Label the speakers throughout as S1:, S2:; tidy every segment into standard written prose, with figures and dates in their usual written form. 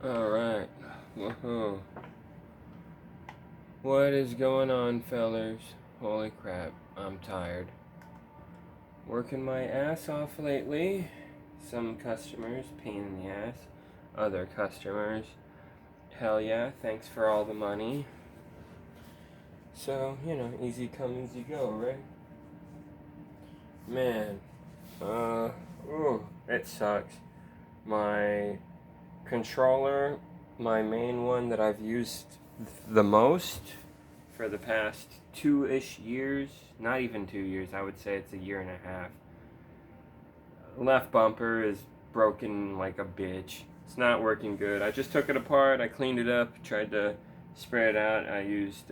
S1: Alright. Woohoo. What is going on, fellers? Holy crap, I'm tired. Working my ass off lately. Some customers, pain in the ass. Other customers, hell yeah, thanks for all the money. So, easy come, easy go, right? Man, it sucks. My controller, my main one that I've used the most for the past 2-ish years, not even 2 years, I would say it's a year and a half. Left bumper is broken like a bitch. It's not working good. I just took it apart, I cleaned it up, tried to spray it out. I used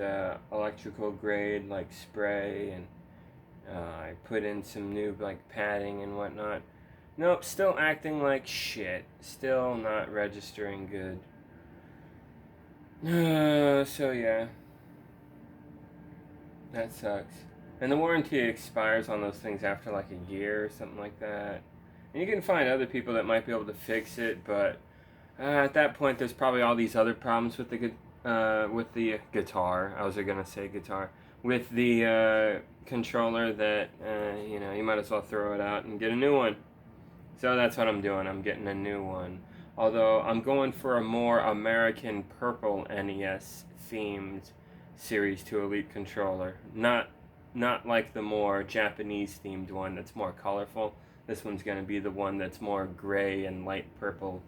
S1: electrical grade like spray, and I put in some new like padding and whatnot. Nope, still acting like shit. Still not registering good. So yeah. That sucks. And the warranty expires on those things after like a year or something like that. And you can find other people that might be able to fix it, but at that point, there's probably all these other problems with the guitar. I was gonna say guitar with the controller that you might as well throw it out and get a new one. So that's what I'm doing. I'm getting a new one. Although I'm going for a more American purple NES themed Series 2 Elite controller. Not like the more Japanese themed one that's more colorful. This one's going to be the one that's more gray and light purple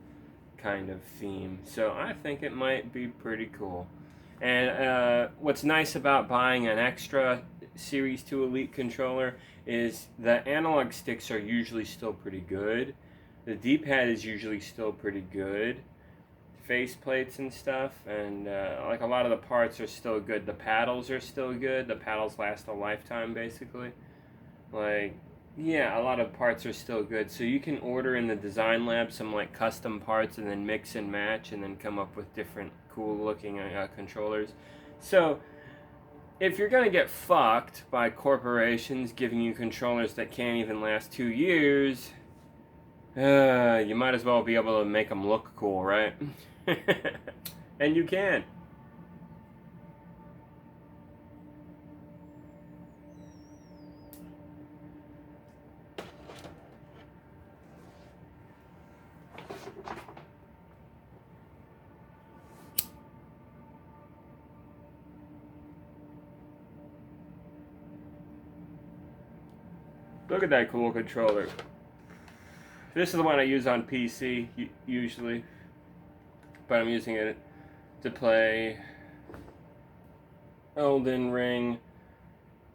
S1: kind of theme. So I think it might be pretty cool. And what's nice about buying an extra Series 2 Elite controller is the analog sticks are usually still pretty good. The D-pad is usually still pretty good. Face plates and stuff, and like a lot of the parts are still good. The paddles are still good. The paddles last a lifetime, basically. Like, yeah, a lot of parts are still good. So you can order in the design lab some like custom parts and then mix and match and then come up with different cool looking controllers. So if you're gonna get fucked by corporations giving you controllers that can't even last 2 years, you might as well be able to make them look cool, right? And you can. Look at that cool controller. This is the one I use on PC usually, but I'm using it to play Elden Ring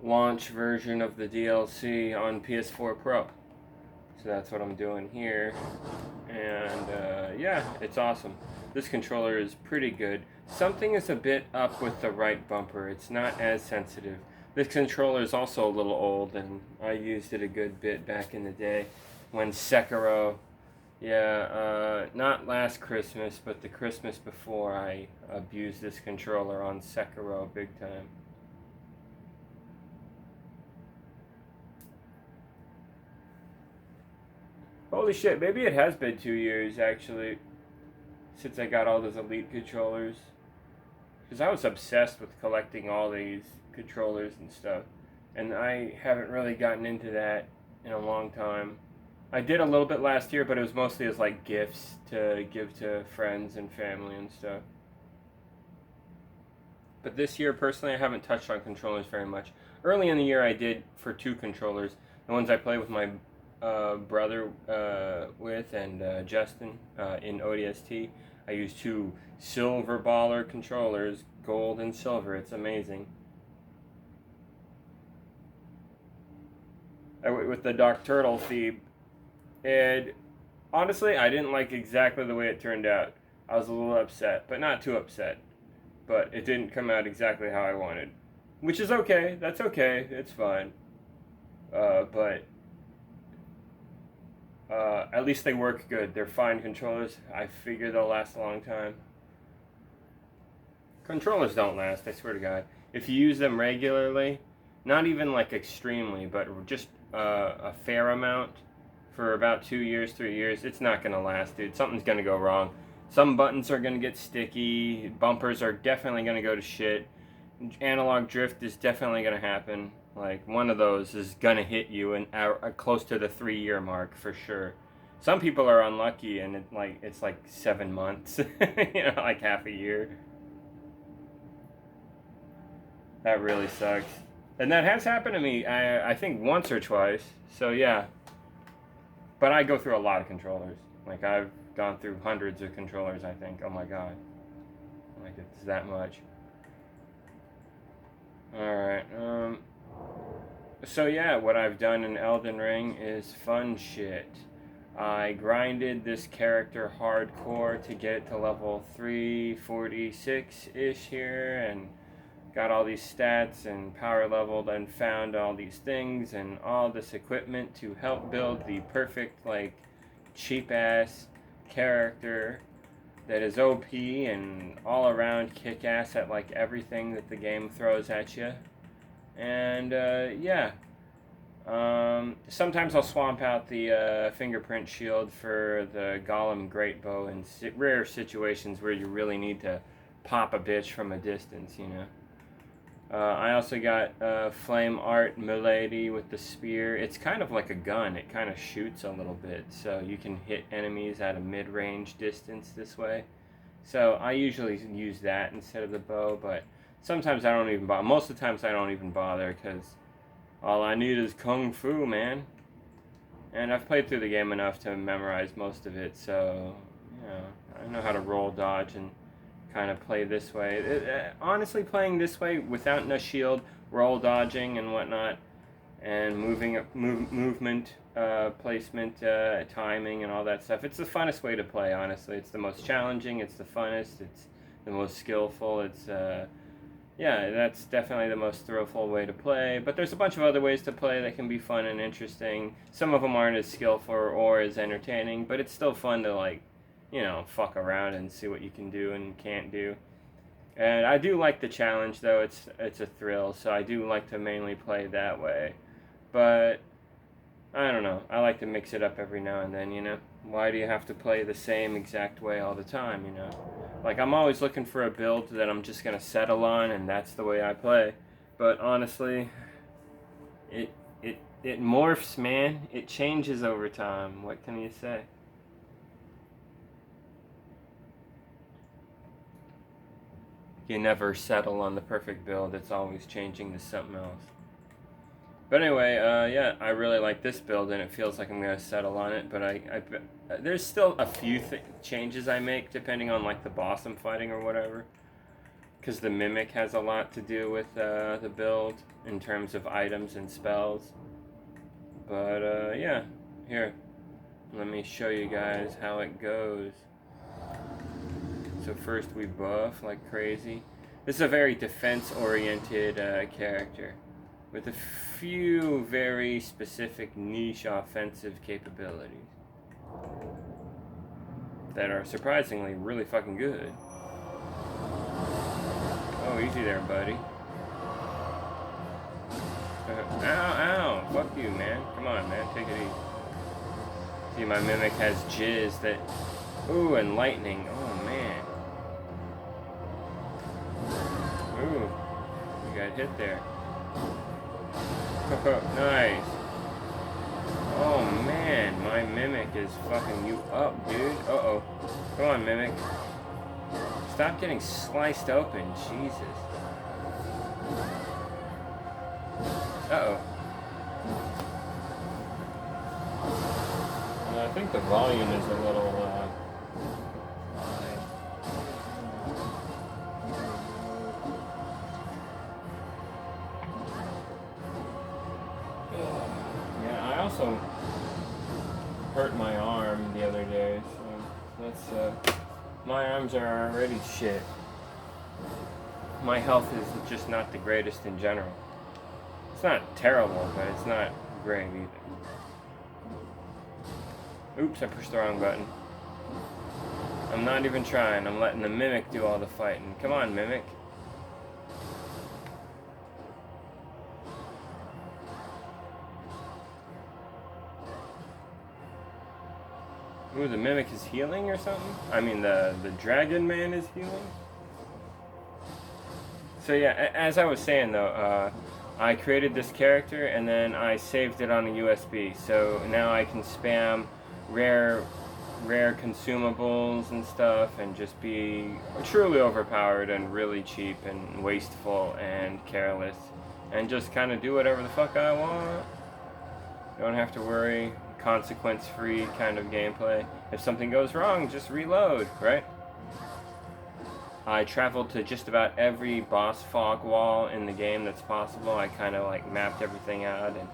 S1: launch version of the DLC on PS4 Pro. So that's what I'm doing here, and yeah, it's awesome. This controller is pretty good. Something is a bit up with the right bumper. It's not as sensitive. This controller is also a little old, and I used it a good bit back in the day when Sekiro, not last Christmas, but the Christmas before, I abused this controller on Sekiro big time. Holy shit, maybe it has been 2 years actually since I got all those Elite controllers. Because I was obsessed with collecting all these controllers and stuff. And I haven't really gotten into that in a long time. I did a little bit last year, but it was mostly as like gifts to give to friends and family and stuff. But this year, personally, I haven't touched on controllers very much. Early in the year, I did for 2 controllers. The ones I play with my brother with and Justin in ODST. I use 2 silver baller controllers, gold and silver. It's amazing. I went with the Dark Turtle theme, and honestly, I didn't like exactly the way it turned out. I was a little upset, but not too upset. But it didn't come out exactly how I wanted, which is okay. That's okay. It's fine. But at least they work good. They're fine controllers. I figure they'll last a long time. Controllers don't last, I swear to God. If you use them regularly, not even like extremely, but just a fair amount for about 2 years, 3 years, it's not gonna last, dude. Something's gonna go wrong. Some buttons are gonna get sticky. Bumpers are definitely gonna go to shit. Analog drift is definitely gonna happen. Like, one of those is gonna hit you in close to the 3-year mark for sure. Some people are unlucky and it's like 7 months, you know, like half a year. That really sucks. And that has happened to me, I think once or twice. So yeah. But I go through a lot of controllers. Like, I've gone through hundreds of controllers, I think. Oh my god. Like, it's that much. Alright, so yeah, what I've done in Elden Ring is fun shit. I grinded this character hardcore to get to level 346-ish here, and got all these stats and power leveled and found all these things and all this equipment to help build the perfect, like, cheap-ass character that is OP and all around kick-ass at, like, everything that the game throws at you. And, yeah. Sometimes I'll swamp out the fingerprint shield for the Golem Greatbow in rare situations where you really need to pop a bitch from a distance, you know. I also got Flame Art Milady with the spear. It's kind of like a gun. It kind of shoots a little bit, so you can hit enemies at a mid-range distance this way. So I usually use that instead of the bow, but sometimes I don't even bother. Most of the times I don't even bother, because all I need is Kung Fu, man. And I've played through the game enough to memorize most of it, so, you know, I know how to roll dodge and kind of play this way. Honestly, playing this way without no shield, roll dodging and whatnot, and movement, placement, timing, and all that stuff. It's the funnest way to play, honestly. It's the most challenging, it's the funnest, it's the most skillful, it's, yeah, that's definitely the most thrillful way to play. But there's a bunch of other ways to play that can be fun and interesting. Some of them aren't as skillful or as entertaining, but it's still fun to, like, you know, fuck around and see what you can do and can't do. And I do like the challenge, though. It's a thrill, so I do like to mainly play that way. But I don't know. I like to mix it up every now and then, you know. Why do you have to play the same exact way all the time, you know? Like, I'm always looking for a build that I'm just gonna settle on, and that's the way I play. But honestly, it morphs, man. It changes over time. What can you say? You never settle on the perfect build. It's always changing to something else. But anyway, yeah, I really like this build, and it feels like I'm going to settle on it. But there's still a few changes I make, depending on, like, the boss I'm fighting or whatever. Because the Mimic has a lot to do with the build, in terms of items and spells. But, yeah, here. Let me show you guys how it goes. So first we buff like crazy. This is a very defense-oriented character with a few very specific niche offensive capabilities that are surprisingly really fucking good. Oh, easy there, buddy. Ow, ow! Fuck you, man. Come on, man. Take it easy. See, my Mimic has jizz that... Ooh, and lightning. Oh, man. Ooh. You got hit there. Nice. Oh, man. My Mimic is fucking you up, dude. Uh-oh. Come on, Mimic. Stop getting sliced open. Jesus. Uh-oh. I think the volume is a little, high. Yeah, I also hurt my arm the other day, so that's, my arms are already shit. My health is just not the greatest in general. It's not terrible, but it's not great either. Oops, I pushed the wrong button. I'm not even trying. I'm letting the Mimic do all the fighting. Come on, Mimic. Ooh, the Mimic is healing or something? I mean, the Dragon Man is healing? So yeah, as I was saying though, I created this character and then I saved it on a USB. So now I can spam rare rare consumables and stuff and just be truly overpowered and really cheap and wasteful and careless and just kind of do whatever the fuck I want. Don't have to worry. Consequence free kind of gameplay. If something goes wrong, just reload, right? I traveled to just about every boss fog wall in the game that's possible. I kind of like mapped everything out and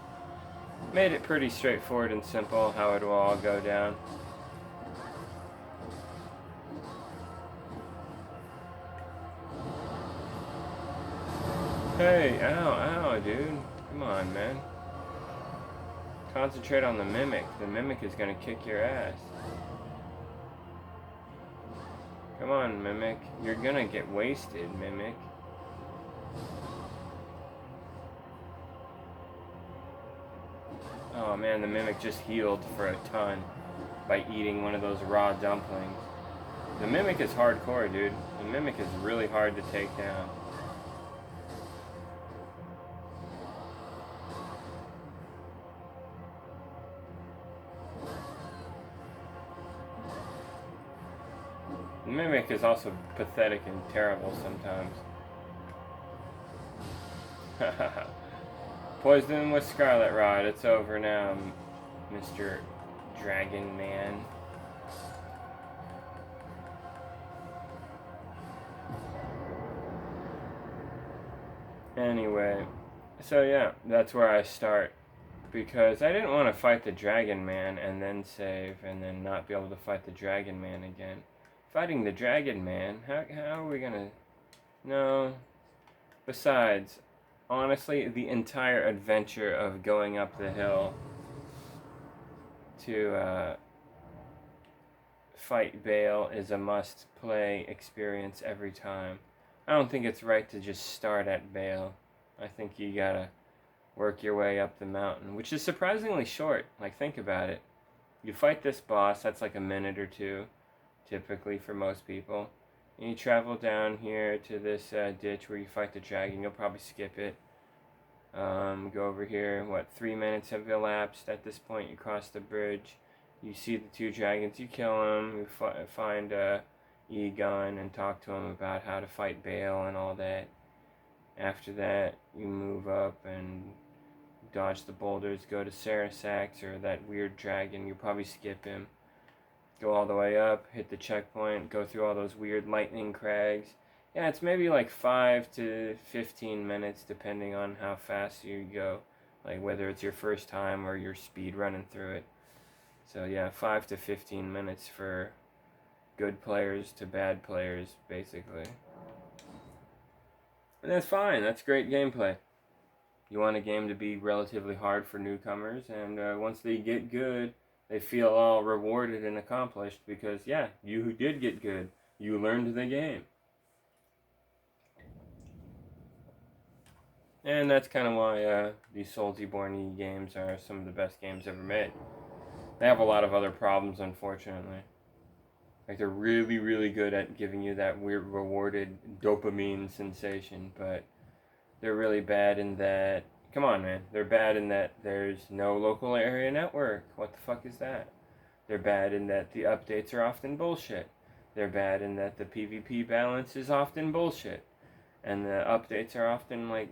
S1: made it pretty straightforward and simple how it will all go down. Hey, ow, dude. Come on, man. Concentrate on the Mimic. The Mimic is gonna kick your ass. Come on, Mimic. You're gonna get wasted, Mimic. Oh man, the Mimic just healed for a ton by eating one of those raw dumplings. The Mimic is hardcore, dude. The Mimic is really hard to take down. The Mimic is also pathetic and terrible sometimes. Poison with Scarlet Rot. It's over now, Mr. Dragon Man. Anyway, so yeah, that's where I start. Because I didn't want to fight the Dragon Man and then save and then not be able to fight the Dragon Man again. Fighting the Dragon Man? How are we gonna... No. Besides, honestly, the entire adventure of going up the hill to fight Baal is a must-play experience every time. I don't think it's right to just start at Baal. I think you gotta work your way up the mountain, which is surprisingly short. Like, think about it. You fight this boss, that's like a minute or two, typically for most people. And you travel down here to this ditch where you fight the dragon. You'll probably skip it. Go over here. 3 minutes have elapsed. At this point, you cross the bridge. You see the two dragons. You kill them. You find Egon and talk to him about how to fight Baal and all that. After that, you move up and dodge the boulders. Go to Sarasax or that weird dragon. You probably skip him. Go all the way up, hit the checkpoint, go through all those weird lightning crags. Yeah, it's maybe like 5 to 15 minutes depending on how fast you go. Like whether it's your first time or you're speed running through it. So yeah, 5 to 15 minutes for good players to bad players, basically. And that's fine, that's great gameplay. You want a game to be relatively hard for newcomers, and once they get good, they feel all rewarded and accomplished because, yeah, you who did get good, you learned the game. And that's kind of why these Soulsborne games are some of the best games ever made. They have a lot of other problems, unfortunately. Like, they're really, really good at giving you that weird rewarded dopamine sensation, but they're really bad in that... Come on, man. They're bad in that there's no local area network. What the fuck is that? They're bad in that the updates are often bullshit. They're bad in that the PvP balance is often bullshit. And the updates are often, like,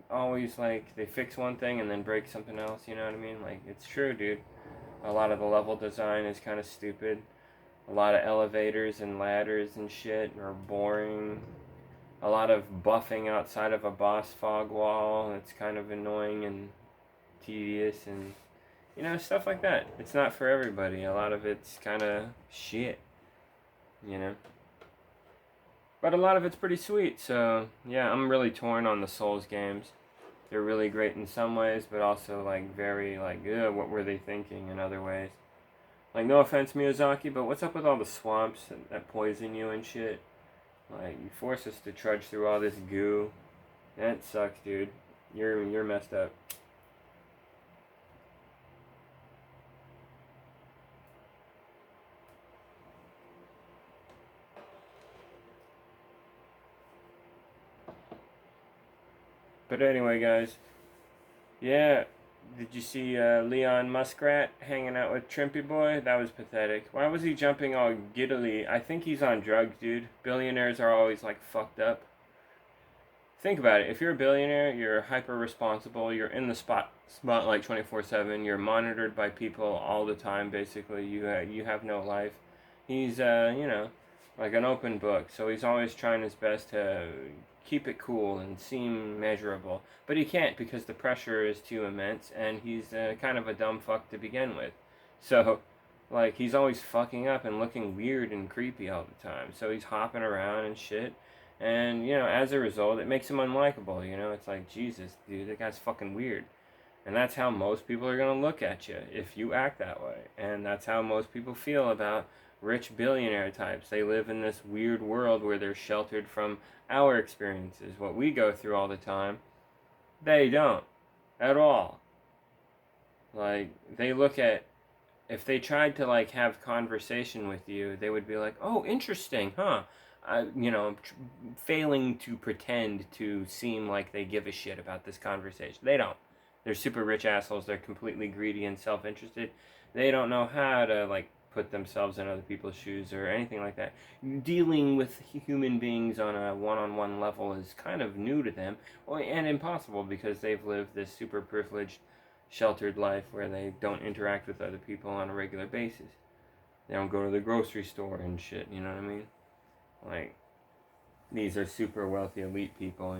S1: always, like, they fix one thing and then break something else, you know what I mean? Like, it's true, dude. A lot of the level design is kind of stupid. A lot of elevators and ladders and shit are boring. A lot of buffing outside of a boss fog wall. It's kind of annoying and tedious and, you know, stuff like that. It's not for everybody. A lot of it's kind of shit, you know. But a lot of it's pretty sweet. So, yeah, I'm really torn on the Souls games. They're really great in some ways, but also, like, very, like, what were they thinking in other ways? Like, no offense, Miyazaki, but what's up with all the swamps that poison you and shit? Like, you force us to trudge through all this goo. That sucks, dude. You're messed up. But anyway, guys, yeah. Did you see Leon Muskrat hanging out with Trimpy Boy? That was pathetic. Why was he jumping all giddily? I think he's on drugs, dude. Billionaires are always like fucked up. Think about it. If you're a billionaire, you're hyper responsible. You're in the spotlight 24/7. You're monitored by people all the time. Basically, you have no life. He's like an open book. So he's always trying his best to keep it cool and seem measurable. But he can't because the pressure is too immense, and he's kind of a dumb fuck to begin with. So like he's always fucking up and looking weird and creepy all the time. So he's hopping around and shit. And, as a result, it makes him unlikable, It's like, Jesus, dude, that guy's fucking weird. And that's how most people are going to look at you if you act that way. And that's how most people feel about rich billionaire types. They live in this weird world where they're sheltered from our experiences. What we go through all the time, they don't at all. Like, they look at, if they tried to, like, have conversation with you, they would be like, oh, interesting, huh? Failing to pretend to seem like they give a shit about this conversation. They don't. They're super rich assholes. They're completely greedy and self-interested. They don't know how to, like, put themselves in other people's shoes or anything like that. Dealing with human beings on a one-on-one level is kind of new to them, and impossible because they've lived this super privileged, sheltered life where they don't interact with other people on a regular basis. They don't go to the grocery store and shit, you know what I mean? Like, these are super wealthy elite people,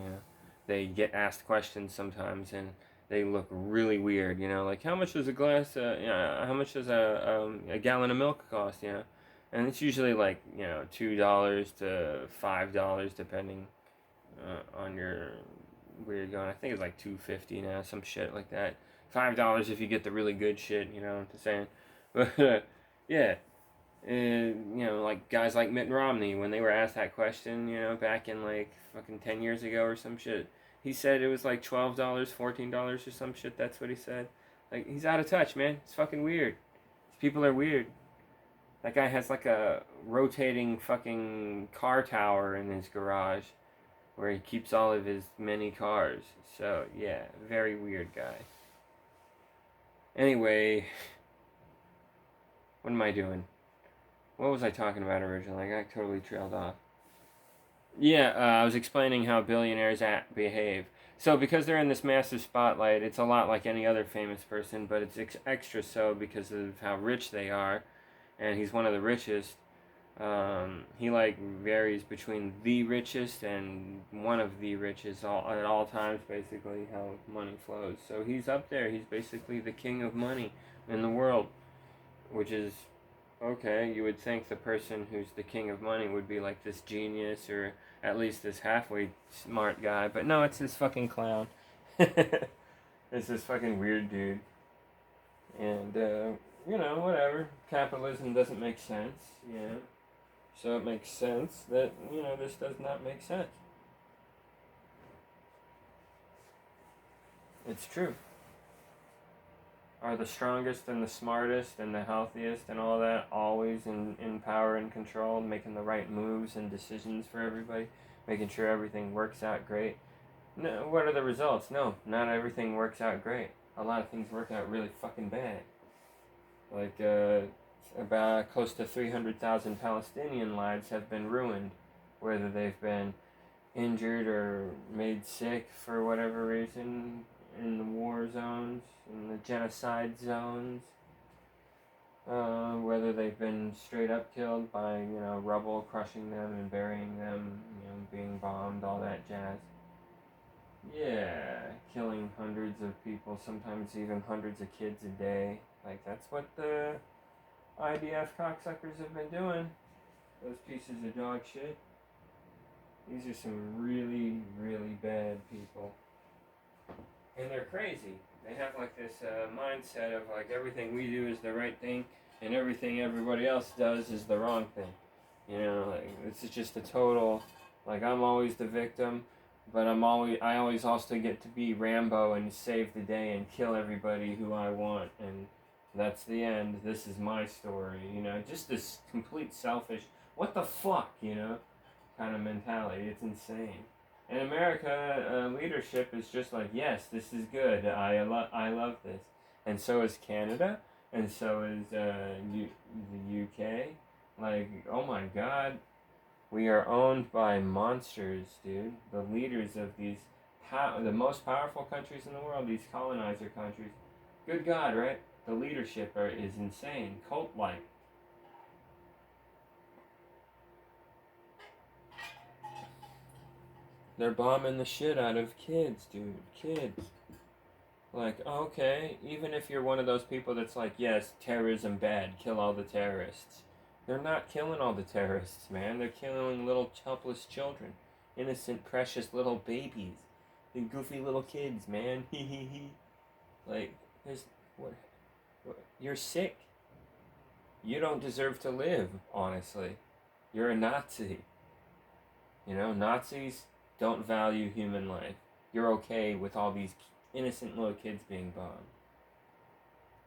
S1: They get asked questions sometimes and they look really weird, Like, how much does a glass, how much does a gallon of milk cost, And it's usually like, $2 to $5 depending on where you're going. I think it's like $2.50 now, some shit like that. $5 if you get the really good shit, what I'm saying? But, yeah. Like guys like Mitt Romney, when they were asked that question, back in like fucking 10 years ago or some shit, he said it was like $12, $14 or some shit. That's what he said. Like, he's out of touch, man. It's fucking weird. These people are weird. That guy has like a rotating fucking car tower in his garage where he keeps all of his many cars. So, yeah, very weird guy. Anyway, what am I doing? What was I talking about originally? I got totally trailed off. Yeah, I was explaining how billionaires behave. So because they're in this massive spotlight, it's a lot like any other famous person, but it's extra so because of how rich they are, and he's one of the richest. He like varies between the richest and one of the richest at all times, basically, how money flows. So he's up there. He's basically the king of money in the world, which is okay. You would think the person who's the king of money would be like this genius or at least this halfway smart guy, but no, it's this fucking clown. It's this fucking weird dude. And, whatever. Capitalism doesn't make sense, So it makes sense that, this does not make sense. It's true. Are the strongest and the smartest and the healthiest and all that always in power and control, making the right moves and decisions for everybody, making sure everything works out great? No, what are the results? No, not everything works out great. A lot of things work out really fucking bad. Like, about close to 300,000 Palestinian lives have been ruined, whether they've been injured or made sick for whatever reason, in the war zones, in the genocide zones, whether they've been straight up killed by, rubble crushing them and burying them, being bombed, all that jazz. Yeah, killing hundreds of people, sometimes even hundreds of kids a day. Like, that's what the IDF cocksuckers have been doing. Those pieces of dog shit. These are some really, really bad people. And they're crazy. They have like this mindset of like everything we do is the right thing and everything everybody else does is the wrong thing. Like, it's just a total, like, I'm always the victim, but I always also get to be Rambo and save the day and kill everybody who I want, and that's the end. This is my story, just this complete selfish, what the fuck, kind of mentality. It's insane. And America leadership is just like, yes, this is good. I love this, and so is Canada, and so is the UK. Like, oh my God, we are owned by monsters, dude. The leaders of these, the most powerful countries in the world, these colonizer countries. Good God, right? The leadership is insane, cult-like. They're bombing the shit out of kids, dude. Kids. Like, okay, even if you're one of those people that's like, yes, terrorism bad, kill all the terrorists. They're not killing all the terrorists, man. They're killing little helpless children. Innocent, precious little babies. The goofy little kids, man. Hee hee hee. Like, there's, what, you're sick. You don't deserve to live, honestly. You're a Nazi. You know, Nazis don't value human life. You're okay with all these innocent little kids being bombed.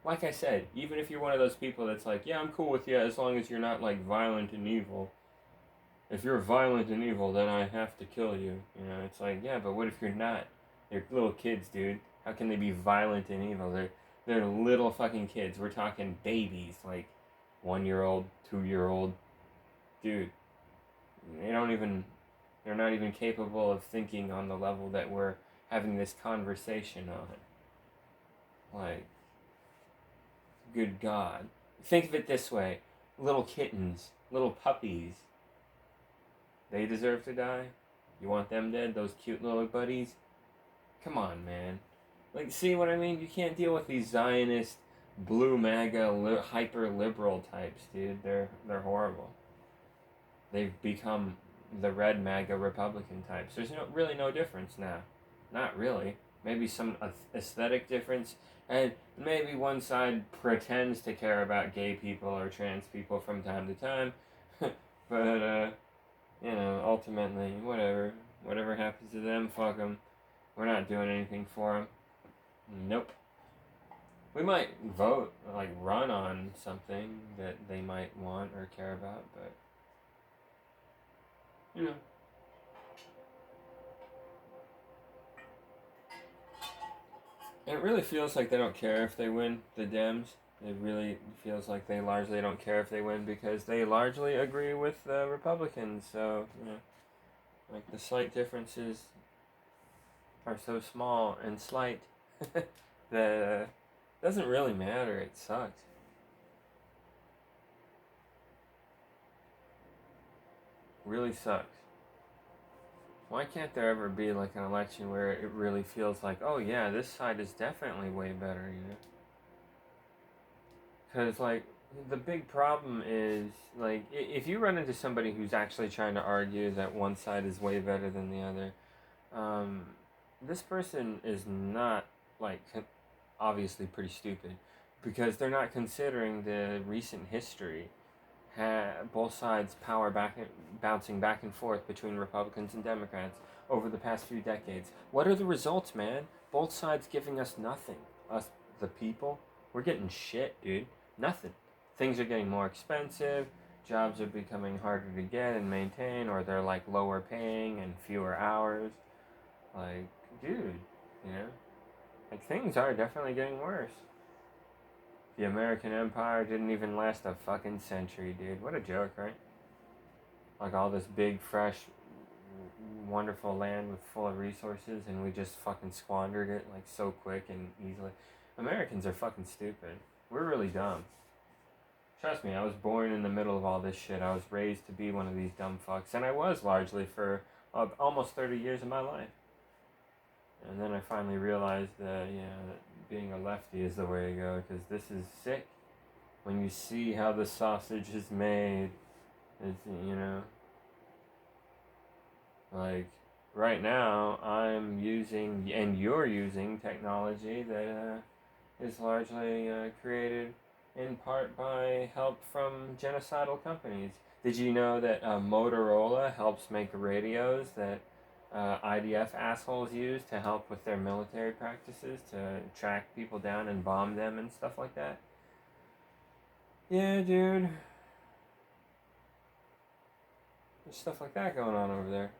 S1: Like I said, even if you're one of those people that's like, yeah, I'm cool with you as long as you're not like violent and evil. If you're violent and evil, then I have to kill you. You know, it's like, yeah, but what if you're not? They're little kids, dude. How can they be violent and evil? They're little fucking kids. We're talking babies, like 1 year old, 2 year old, dude. They don't even. They're not even capable of thinking on the level that we're having this conversation on. Like, good God. Think of it this way. Little kittens, little puppies, they deserve to die? You want them dead? Those cute little buddies? Come on, man. Like, see what I mean? You can't deal with these Zionist, blue MAGA, hyper-liberal types, dude. They're horrible. They've become the red MAGA Republican types. There's really no difference now. Not really. Maybe some aesthetic difference, and maybe one side pretends to care about gay people or trans people from time to time, but ultimately, whatever happens to them, fuck them. We're not doing anything for them. Nope. We might vote, like run on something that they might want or care about, but you know. It really feels like they don't care if they win, the Dems. It really feels like they largely don't care if they win because they largely agree with the Republicans. So, like the slight differences are so small and slight that doesn't really matter. It sucks. Really sucks. Why can't there ever be like an election where it really feels like, oh yeah, this side is definitely way better, Because, like, the big problem is, like, if you run into somebody who's actually trying to argue that one side is way better than the other, um, this person is not, like, obviously pretty stupid because they're not considering the recent history. Both sides bouncing back and forth between Republicans and Democrats over the past few decades. What are the results, man? Both sides giving us nothing. Us, the people, we're getting shit, dude. Nothing. Things are getting more expensive. Jobs are becoming harder to get and maintain, or they're like lower paying and fewer hours. Like, dude, you know, like things are definitely getting worse. The American Empire didn't even last a fucking century, dude. What a joke, right? Like all this big, fresh, wonderful land with full of resources, and we just fucking squandered it like so quick and easily. Americans are fucking stupid. We're really dumb. Trust me, I was born in the middle of all this shit. I was raised to be one of these dumb fucks, and I was largely for almost 30 years of my life. And then I finally realized that, that being a lefty is the way to go, because this is sick. When you see how the sausage is made, it's, like, right now, I'm using, and you're using, technology that is largely created in part by help from genocidal companies. Did you know that Motorola helps make radios that IDF assholes use to help with their military practices to track people down and bomb them and stuff like that? Yeah, dude. There's stuff like that going on over there.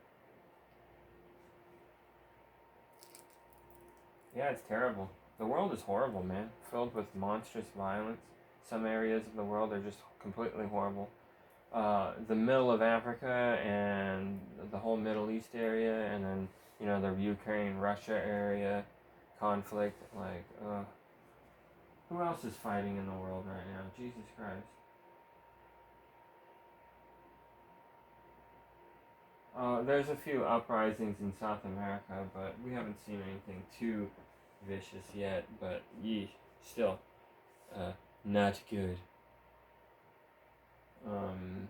S1: Yeah, it's terrible. The world is horrible, man. Filled with monstrous violence. Some areas of the world are just completely horrible. The middle of Africa and the whole Middle East area, and then, the Ukraine Russia area conflict. Like, who else is fighting in the world right now? Jesus Christ. There's a few uprisings in South America, but we haven't seen anything too vicious yet. But still, uh, not good. Um,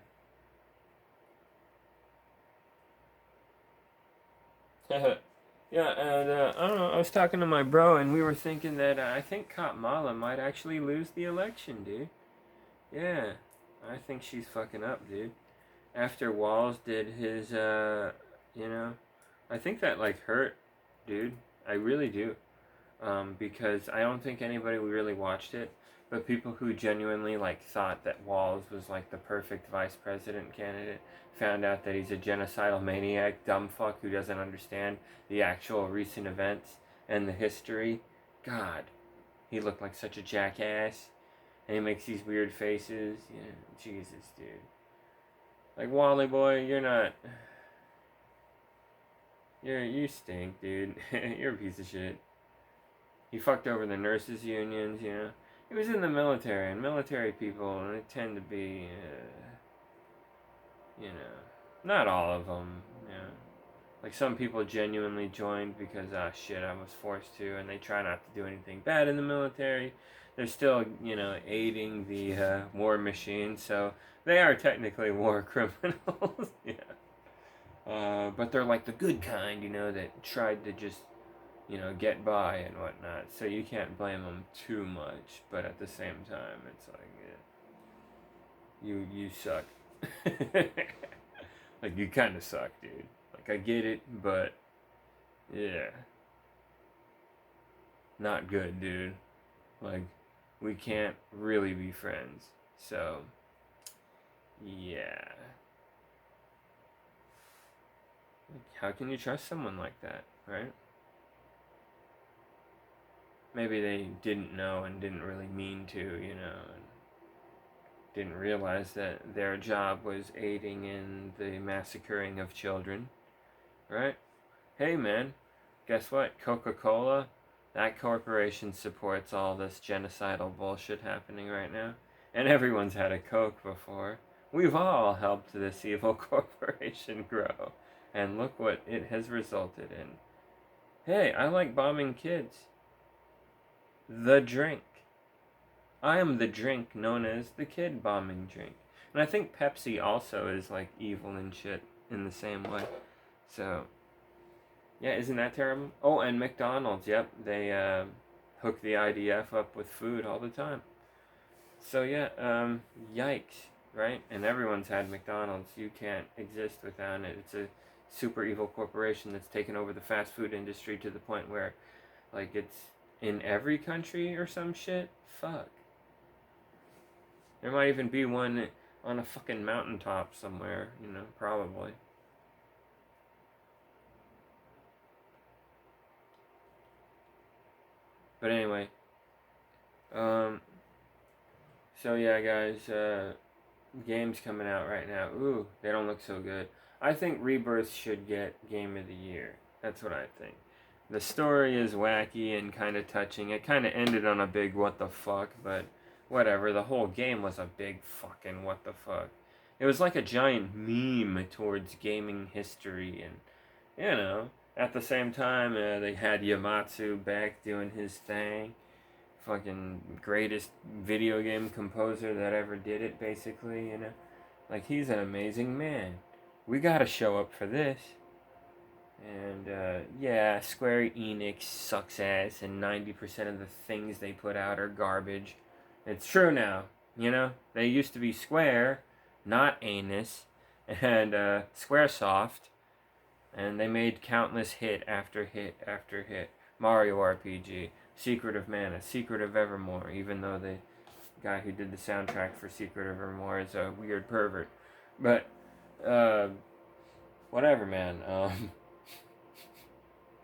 S1: yeah, and I don't know. I was talking to my bro, and we were thinking that I think Kamala might actually lose the election, dude. Yeah, I think she's fucking up, dude. After Walls did his, you know, I think that like hurt, dude. I really do. Because I don't think anybody really watched it, but people who genuinely like thought that Walls was like the perfect vice president candidate found out that he's a genocidal maniac, dumb fuck who doesn't understand the actual recent events and the history. God, he looked like such a jackass, and he makes these weird faces. Yeah, Jesus, dude. Like Wally boy, you're not. You stink, dude. You're a piece of shit. He fucked over the nurses' unions. He was in the military, and military people, they tend to be, not all of them, Like some people genuinely joined because, shit, I was forced to, and they try not to do anything bad in the military. They're still, aiding the war machine, so they are technically war criminals, yeah. But they're like the good kind, that tried to just get by and whatnot. So you can't blame them too much, but at the same time, it's like, yeah, you suck. Like you kind of suck, dude. Like I get it, but yeah, not good, dude. Like we can't really be friends. So yeah, like, how can you trust someone like that, right? Maybe they didn't know and didn't really mean to, and didn't realize that their job was aiding in the massacring of children, right? Hey man, guess what? Coca-Cola, that corporation supports all this genocidal bullshit happening right now. And everyone's had a Coke before. We've all helped this evil corporation grow. And look what it has resulted in. Hey, I like bombing kids. The drink. I am the drink known as the kid bombing drink. And I think Pepsi also is like evil and shit in the same way. So, yeah, isn't that terrible? Oh, and McDonald's, yep, they hook the IDF up with food all the time. So, yeah, yikes, right? And everyone's had McDonald's. You can't exist without it. It's a super evil corporation that's taken over the fast food industry to the point where, like, it's in every country or some shit. Fuck. There might even be one on a fucking mountaintop somewhere, probably. But anyway, um, so yeah, guys, games coming out right now. Ooh, they don't look so good. I think Rebirth should get Game of the Year. That's what I think. The story is wacky and kind of touching. It kind of ended on a big what the fuck, but whatever. The whole game was a big fucking what the fuck. It was like a giant meme towards gaming history, and at the same time, they had Yamatsu back doing his thing. Fucking greatest video game composer that ever did it, basically. Like, he's an amazing man. We gotta show up for this. And, yeah, Square Enix sucks ass, and 90% of the things they put out are garbage. It's true now, They used to be Square, not Anus, and, Squaresoft, and they made countless hit after hit after hit. Mario RPG, Secret of Mana, Secret of Evermore, even though the guy who did the soundtrack for Secret of Evermore is a weird pervert. But, whatever, man.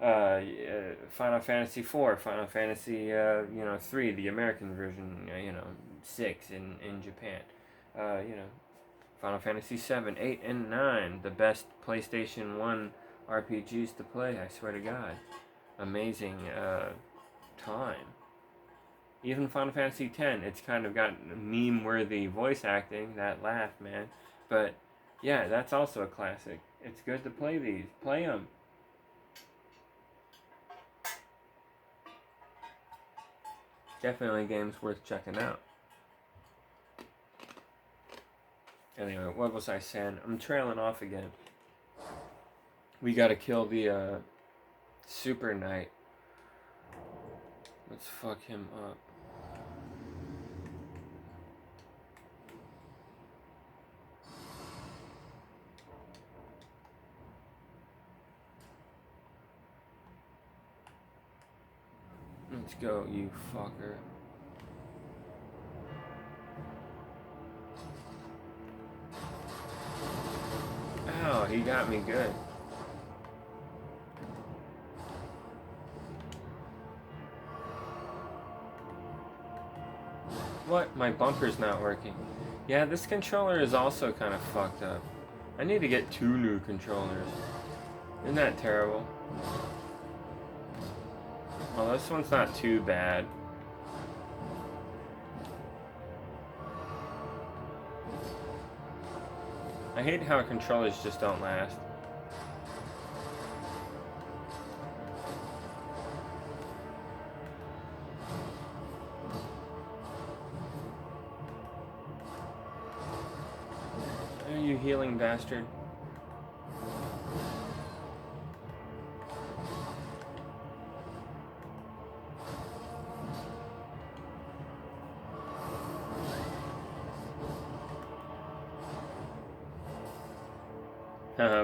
S1: Final Fantasy 4, Final Fantasy 3, the American version, 6 in Japan. You know, Final Fantasy 7, 8, and 9, the best PlayStation 1 RPGs to play, I swear to God. Amazing time. Even Final Fantasy 10, it's kind of got meme-worthy voice acting, that laugh, man. But yeah, that's also a classic. It's good to play these. Play them. Definitely games worth checking out. Anyway, what was I saying? I'm trailing off again. We gotta kill the Super Knight. Let's fuck him up. Let's go, you fucker. Ow, he got me good. What? My bumper's not working. Yeah, this controller is also kind of fucked up. I need to get 2 new controllers. Isn't that terrible? Well, this one's not too bad. I hate how controllers just don't last. Are you healing, bastard?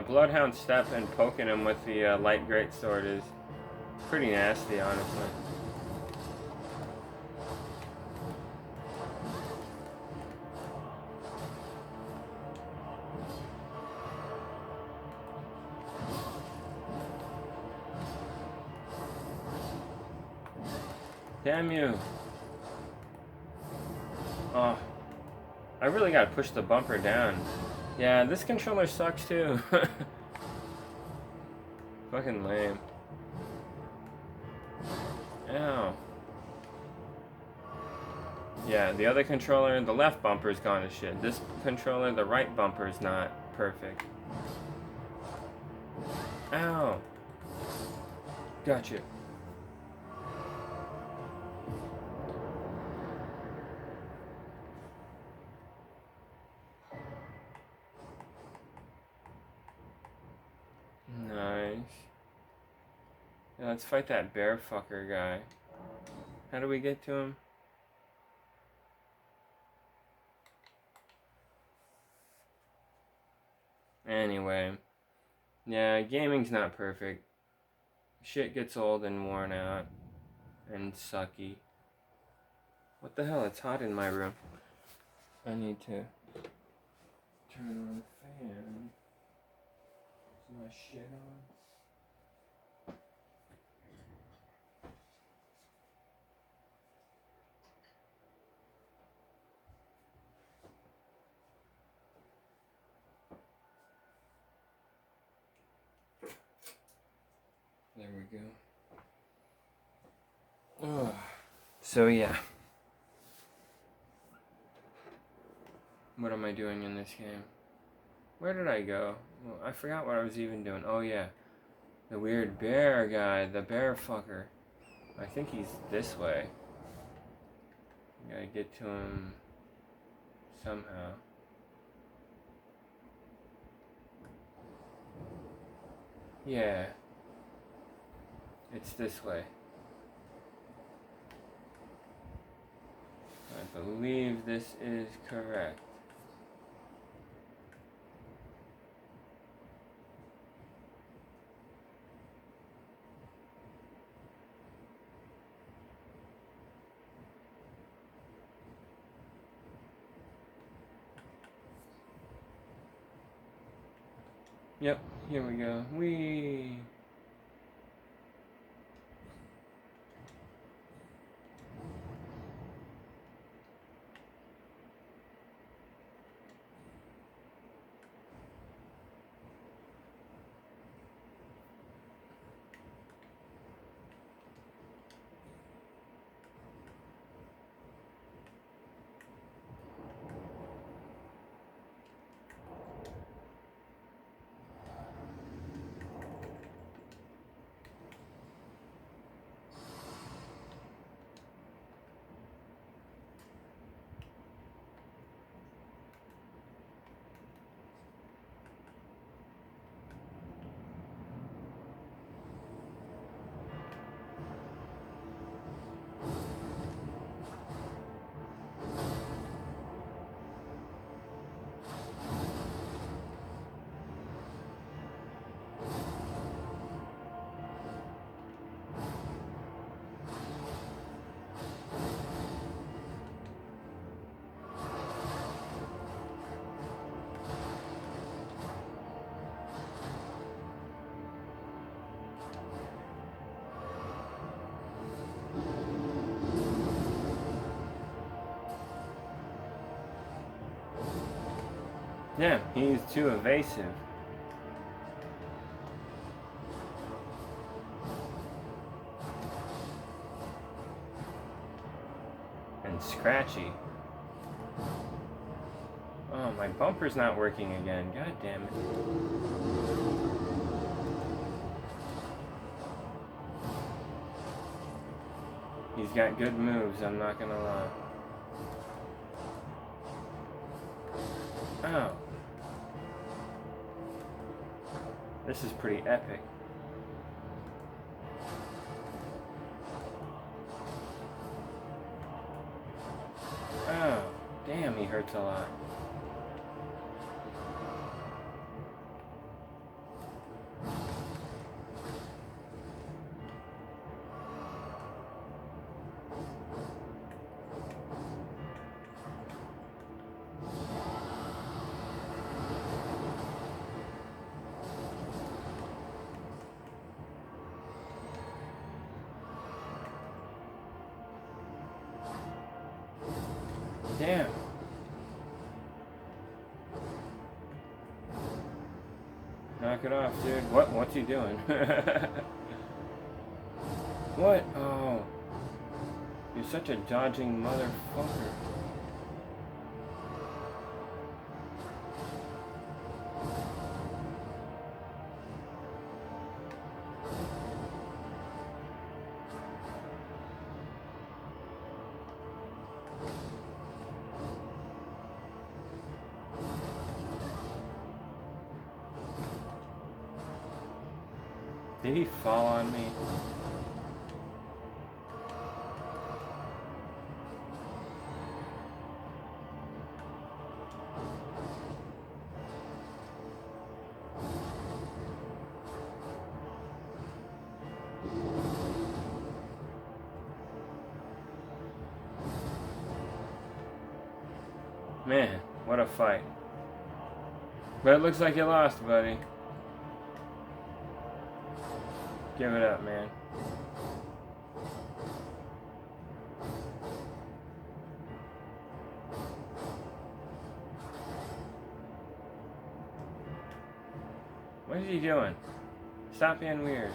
S1: Bloodhound Step and poking him with the light greatsword is pretty nasty, honestly. Damn you. Oh, I really gotta push the bumper down. Yeah, this controller sucks too. Fucking lame. Ow. Yeah, the other controller, the left bumper's gone to shit. This controller, the right bumper's not perfect. Ow. Gotcha. Nice. Yeah, let's fight that bear fucker guy. How do we get to him? Anyway. Yeah, gaming's not perfect. Shit gets old and worn out. And sucky. What the hell? It's hot in my room. I need to turn on the fan. Is my shit on? There we go. Ugh. So yeah. What am I doing in this game? Where did I go? Well, I forgot what I was even doing. Oh yeah. The weird bear guy, the bear fucker. I think he's this way. Gotta get to him somehow. Yeah. It's this way. I believe this is correct. Yep, here we go. Whee! Yeah, he's too evasive. And scratchy. Oh, my bumper's not working again. God damn it. He's got good moves, I'm not gonna lie. Oh. This is pretty epic. Oh, damn, he hurts a lot. Damn. Knock it off, dude. What's he doing? What? Oh. You're such a dodging motherfucker. Did he fall on me? Man, what a fight. But it looks like you lost, buddy. Give it up, man. What is he doing? Stop being weird.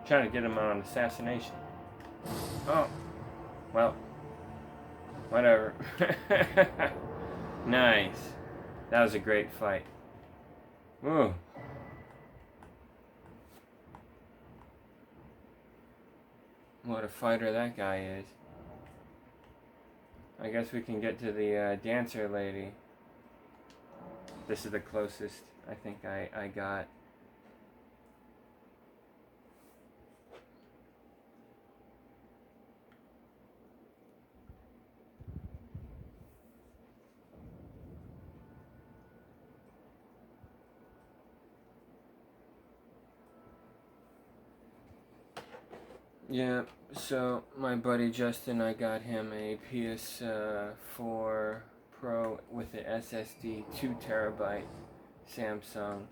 S1: Trying to get him on assassination. Oh. Well. Whatever. Nice. That was a great fight. Ooh. What a fighter that guy is. I guess we can get to the dancer lady. This is the closest I think I got. Yeah, so my buddy Justin, I got him a PS4 Pro with the SSD 2 terabyte Samsung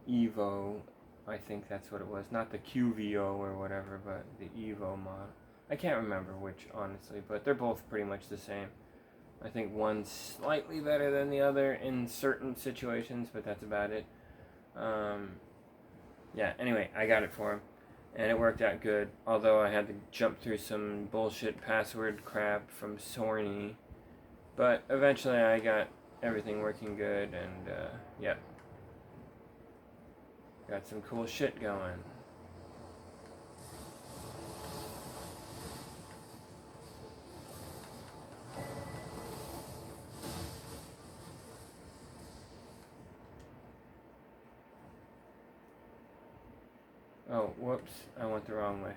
S1: Evo. I think that's what it was. Not the QVO or whatever, but the Evo model. I can't remember which, honestly, but they're both pretty much the same. I think one's slightly better than the other in certain situations, but that's about it. Yeah, anyway, I got it for him. And it worked out good, although I had to jump through some bullshit password crap from Sony. But eventually I got everything working good, and yep. Got some cool shit going. Oh, whoops, I went the wrong way.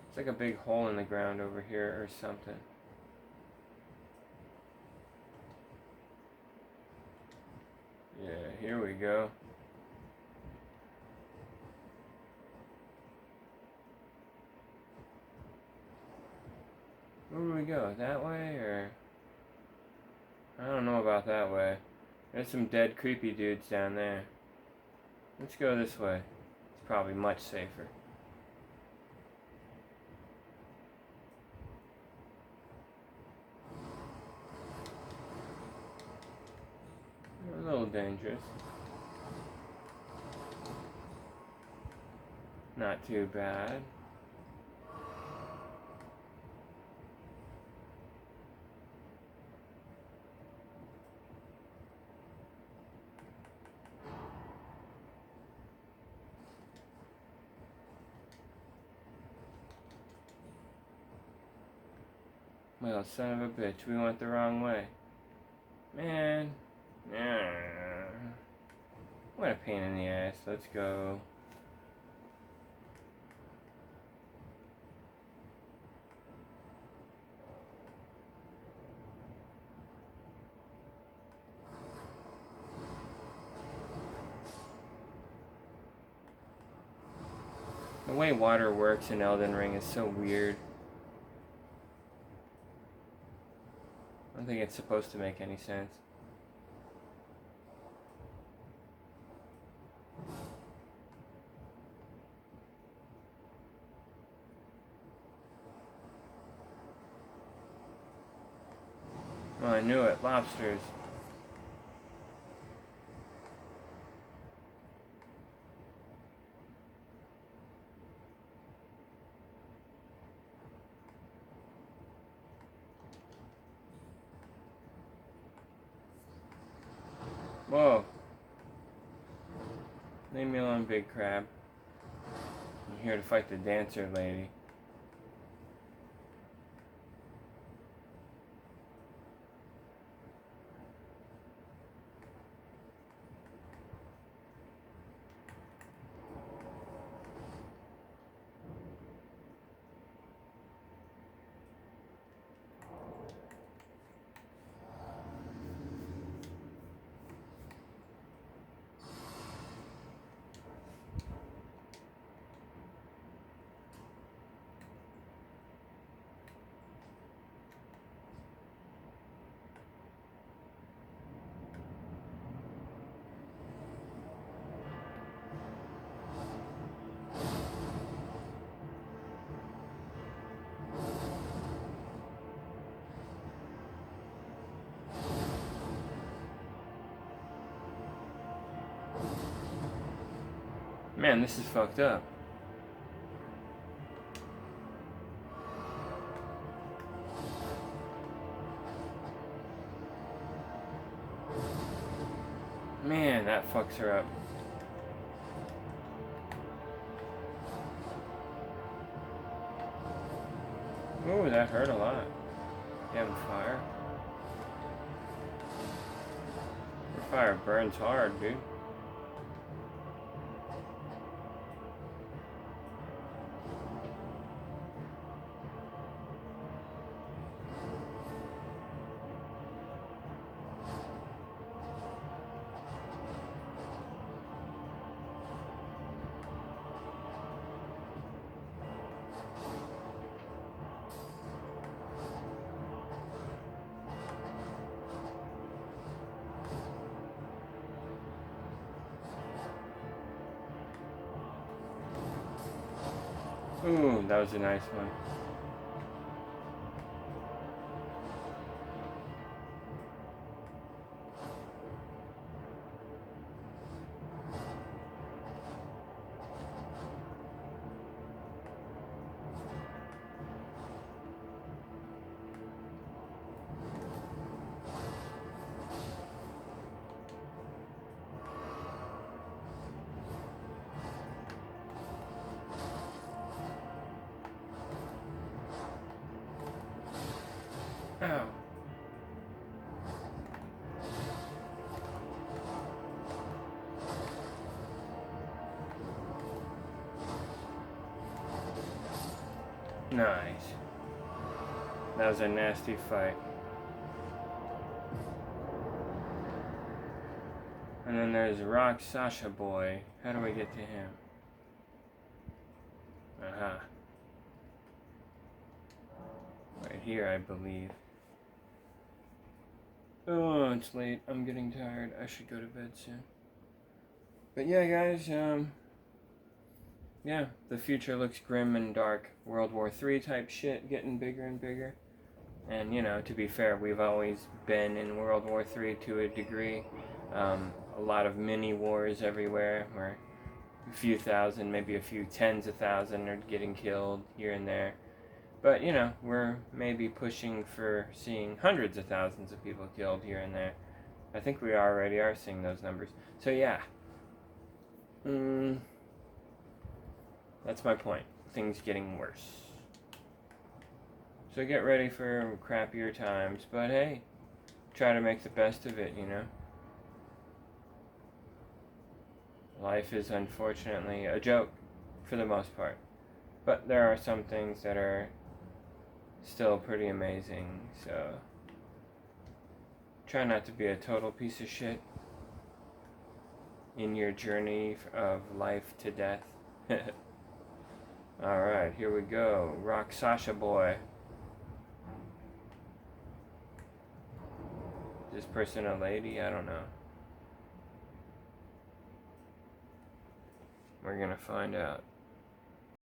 S1: It's like a big hole in the ground over here or something. Yeah, here we go. Where do we go? That way, or? I don't know about that way. There's some dead creepy dudes down there. Let's go this way. It's probably much safer. A little dangerous. Not too bad. Well, son of a bitch, we went the wrong way. Man. What a pain in the ass. Let's go. The way water works in Elden Ring is so weird. I don't think it's supposed to make any sense. Well, I knew it. Lobsters. Whoa. Leave me alone, big crab. I'm here to fight the dancer lady. Man, this is fucked up. Man, that fucks her up. Ooh, that hurt a lot. Damn fire. Your fire burns hard, dude. Ooh, that was a nice one. Ow. Nice. That was a nasty fight. And then there's Rock Sasha Boy. How do I get to him? Aha. Right here, I believe. Oh, it's late. I'm getting tired. I should go to bed soon. But yeah, guys, yeah, the future looks grim and dark. World War III type shit getting bigger and bigger. And, you know, to be fair, we've always been in World War III to a degree. A lot of mini wars everywhere where a few thousand, maybe a few tens of thousand are getting killed here and there. But, we're maybe pushing for seeing hundreds of thousands of people killed here and there. I think we already are seeing those numbers. So, yeah. That's my point. Things getting worse. So get ready for crappier times. But hey, try to make the best of it, Life is unfortunately a joke for the most part. But there are some things that are still pretty amazing, so try not to be a total piece of shit in your journey of life to death. Alright, here we go. Rock Sasha Boy. Is this person a lady? I don't know. We're gonna find out.